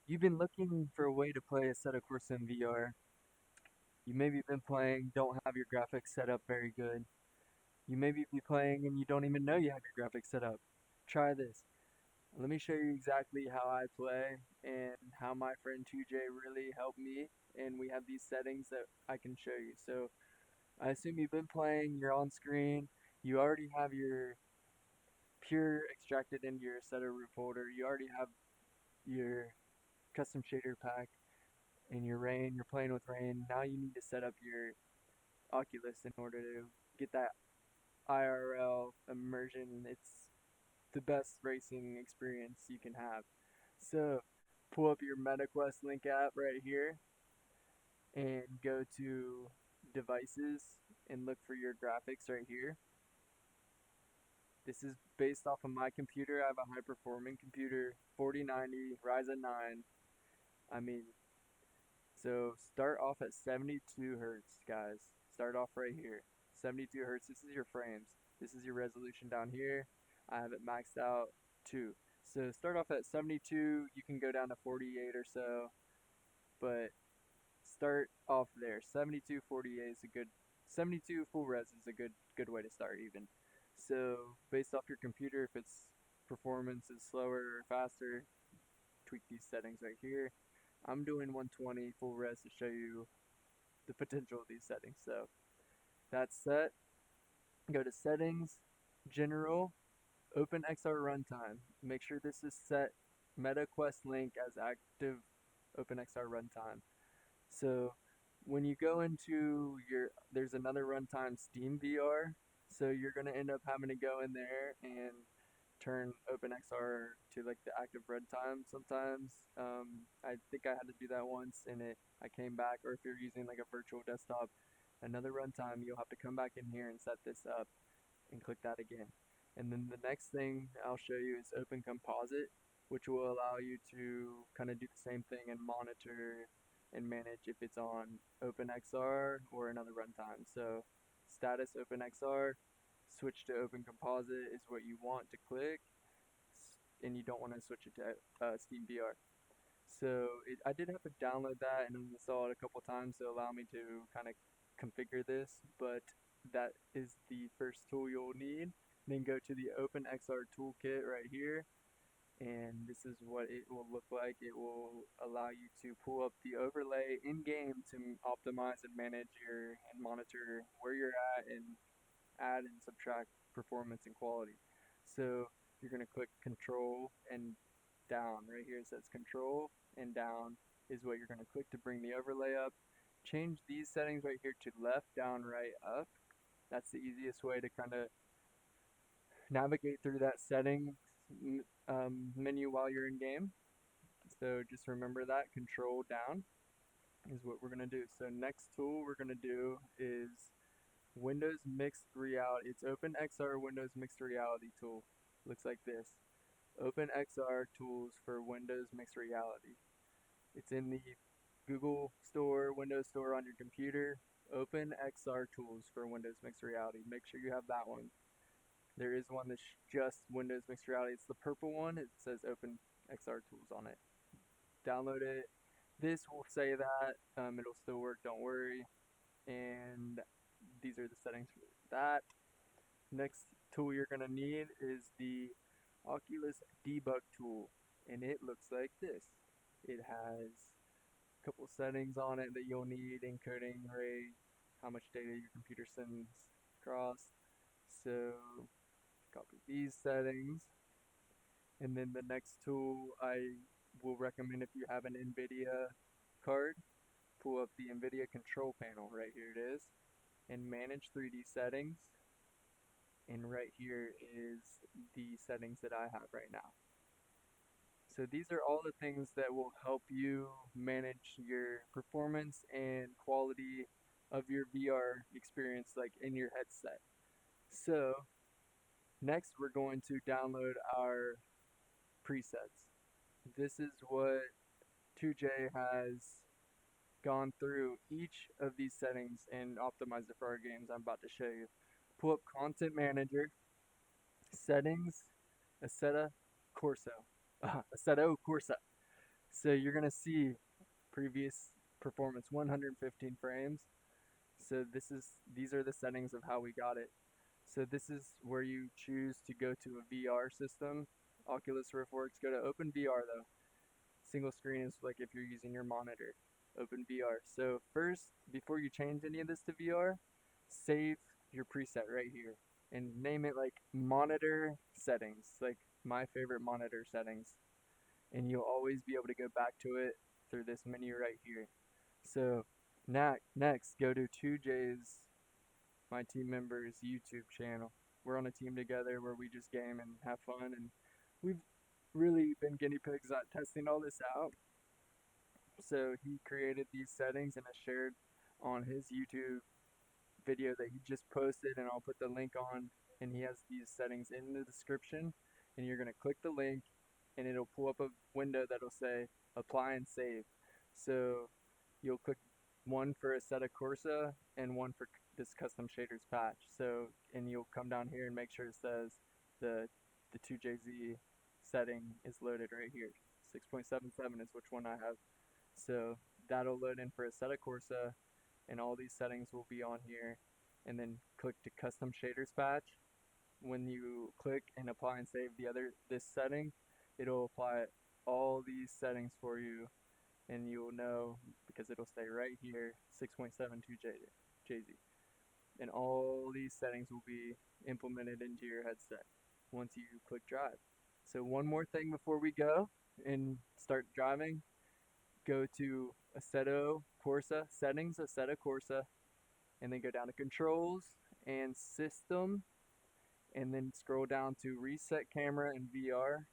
You've been looking for a way to play Assetto Corsa in VR. You maybe been playing, don't have your graphics set up very good. You maybe be playing and you don't even know you have your graphics set up. Try this. Let me show you exactly how I play and how my friend 2J really helped me. And we have these settings that I can show you. So I assume you've been playing, you're on screen, you already have your pure extracted into your Assetto root folder, you already have your custom shader pack in your rain, you're playing with rain. Now you need to set up your oculus in order to get that IRL immersion. It's the best racing experience you can have. So pull up your MetaQuest link app right here and go to devices and look for your graphics right here. This is based off of my computer. I have a high performing computer, 4090 Ryzen 9. I mean, so start off at 72 hertz, guys. Start off right here. 72 hertz. This is your frames. This is your resolution down here. I have it maxed out too. So start off at 72. You can go down to 48 or so, but start off there. 72, 48 is a good. 72 full res is a good way to start even. So based off your computer, if its performance is slower or faster, tweak these settings right here. I'm doing 120 full res to show you the potential of these settings. So that's set. Go to settings, general, OpenXR runtime. Make sure this is set MetaQuest link as active OpenXR runtime. So when you go into there's another runtime, Steam VR. So you're gonna end up having to go in there and turn OpenXR to like the active runtime sometimes. I think I had to do that once and I came back, or if you're using like a virtual desktop, another runtime, you'll have to come back in here and set this up and click that again. And then the next thing I'll show you is Open Composite, which will allow you to kind of do the same thing and monitor and manage if it's on OpenXR or another runtime. So status OpenXR, switch to Open Composite is what you want to click, and you don't want to switch it to Steam VR. So I did have to download that and install it a couple times to allow me to kind of configure this, but that is the first tool you'll need. Then go to the OpenXR toolkit right here, and this is what it will look like. It will allow you to pull up the overlay in game to optimize and manage and monitor where you're at and add and subtract performance and quality. So you're going to click control and down. Right here it says control and down is what you're going to click to bring the overlay up. Change these settings right here to left, down, right, up. That's the easiest way to kind of navigate through that settings menu while you're in game. So just remember that control down is what we're going to do. So next tool we're going to do is Windows Mixed Reality. It's OpenXR Windows Mixed Reality tool. Looks like this. OpenXR tools for Windows Mixed Reality. It's in the Google Store, Windows Store on your computer. OpenXR tools for Windows Mixed Reality. Make sure you have that one. There is one that's just Windows Mixed Reality. It's the purple one. It says OpenXR tools on it. Download it. This will say that. It'll still work, don't worry. And these are the settings for that. Next tool you're going to need is the occulusdebugtool, and it looks like this. It has a couple settings on it that you'll need: encoding rate, how much data your computer sends across. So copy these settings, and then the next tool I will recommend, if you have an NVIDIA card, pull up the NVIDIA control panel. Right here it is, and manage 3D settings, and right here is the settings that I have right now. So these are all the things that will help you manage your performance and quality of your VR experience, like in your headset. So next we're going to download our presets. This is what 2J has gone through each of these settings and optimized it for our games I'm about to show you. Pull up Content Manager, Settings, Assetto Corsa. Assetto Corsa. So you're gonna see previous performance 115 frames. So these are the settings of how we got it. So this is where you choose to go to a VR system. Oculus Rift works. Go to OpenVR though. Single screen is like if you're using your monitor. OpenVR. So first, before you change any of this to VR, save your preset right here and name it like monitor settings, like my favorite monitor settings. And you'll always be able to go back to it through this menu right here. So next, go to 2J's, my team member's YouTube channel. We're on a team together where we just game and have fun, and we've really been guinea pigs at testing all this out. So he created these settings and I shared on his YouTube video that he just posted, and I'll put the link on. And he has these settings in the description, and you're gonna click the link, and it'll pull up a window that'll say apply and save. So you'll click one for Assetto Corsa and one for this custom shaders patch. So and you'll come down here and make sure it says the 2JZ setting is loaded right here. 6.77 is which one I have. So that'll load in for Assetto Corsa, and all these settings will be on here. And then click to custom shaders patch. When you click and apply and save this setting, it'll apply all these settings for you, and you will know because it'll stay right here 6.72 JZ. And all these settings will be implemented into your headset once you click drive. So one more thing before we go and start driving, go to Assetto Corsa settings, Assetto Corsa, and then go down to controls and system, and then scroll down to reset camera and VR,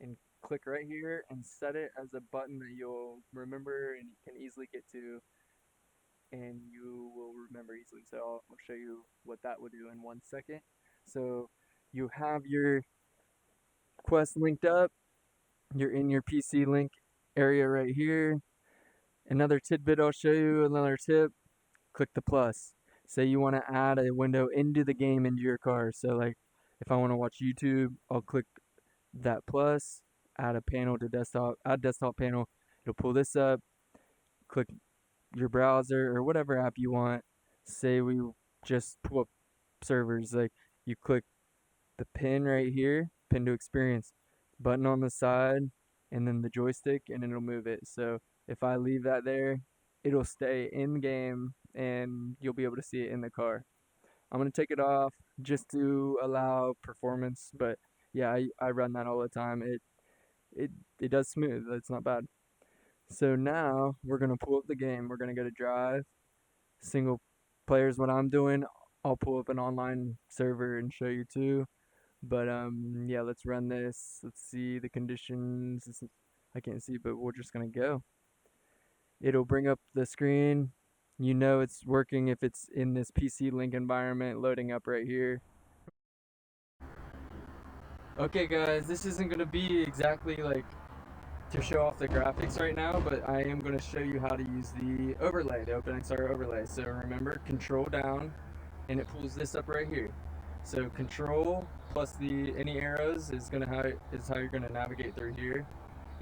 and click right here and set it as a button that you'll remember and you can easily get to, and you will remember easily. So I'll show you what that will do in 1 second. So you have your Quest linked up, you're in your PC link area right here. Another tidbit I'll show you, another tip, click the plus. Say you want to add a window into the game into your car. So like if I want to watch YouTube, I'll click that plus, add a panel to desktop, add desktop panel. It'll pull this up, click your browser or whatever app you want. Say we just pull up servers, like you click the pin right here, pin to experience, button on the side, and then the joystick, and it'll move it. So if I leave that there, it'll stay in game and you'll be able to see it in the car. I'm gonna take it off just to allow performance, but yeah, I run that all the time. It it does smooth. It's not bad. So now we're gonna pull up the game. We're gonna go to drive. Single players, what I'm doing. I'll pull up an online server and show you too. But yeah, let's run this. Let's see the conditions. I can't see, but we're just gonna go. It'll bring up the screen. You know it's working if it's in this PC link environment, loading up right here. Okay guys, this isn't gonna be exactly like to show off the graphics right now, but I am going to show you how to use the overlay, the OpenXr overlay. So remember, control down, and it pulls this up right here. So control plus the any arrows is how you're going to navigate through here,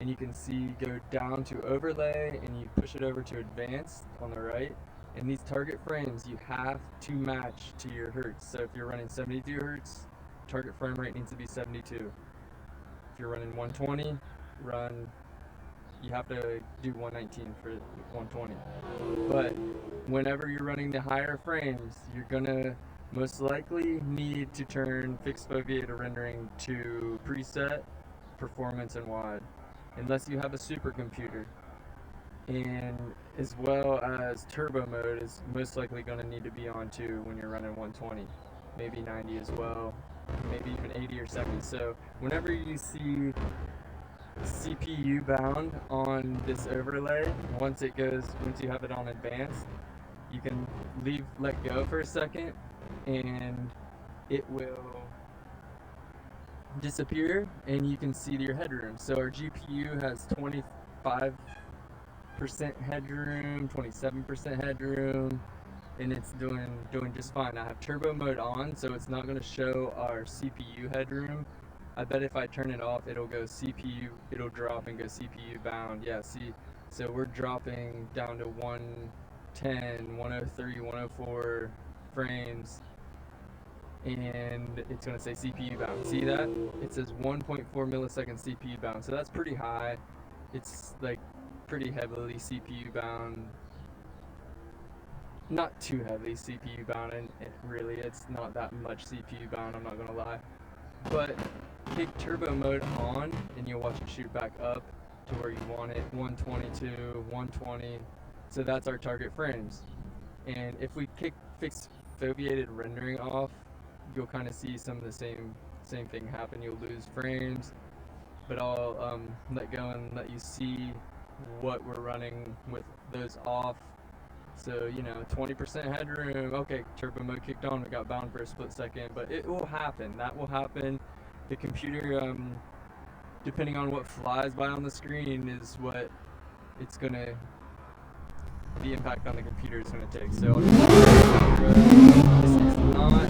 and you can see go down to overlay, and you push it over to advanced on the right. And these target frames you have to match to your hertz. So if you're running 72 hertz, target frame rate needs to be 72. If you're running 120, you have to do 119 for 120. But whenever you're running the higher frames, you're gonna most likely need to turn fixed foveated rendering to preset, performance, and wide, unless you have a supercomputer. And as well as turbo mode is most likely going to need to be on too when you're running 120, maybe 90 as well, maybe even 80 or 70. So whenever you see CPU bound on this overlay, once you have it on advanced, you can let go for a second, and it will disappear, and you can see your headroom. So our GPU has 25% headroom, 27% headroom, and it's doing just fine. I have turbo mode on, so it's not going to show our CPU headroom I bet if I turn it off, it'll go CPU, it'll drop and go CPU bound. Yeah, see, so we're dropping down to 110, 103, 104 frames, and it's gonna say CPU bound. See that? It says 1.4 milliseconds CPU bound, so that's pretty high. It's like pretty heavily CPU bound. Not too heavily CPU bound, and really it's not that much CPU bound, I'm not gonna lie. But kick turbo mode on and you'll watch it shoot back up to where you want it, 122, 120. So that's our target frames. And if we fix foveated rendering off, you'll kind of see some of the same thing happen. You'll lose frames, but I'll let go and let you see what we're running with those off. So, 20% headroom. Okay, turbo mode kicked on. We got bound for a split second, but it will happen. That will happen. The computer, depending on what flies by on the screen, is what it's gonna. The impact on the computer is gonna take. So, this is not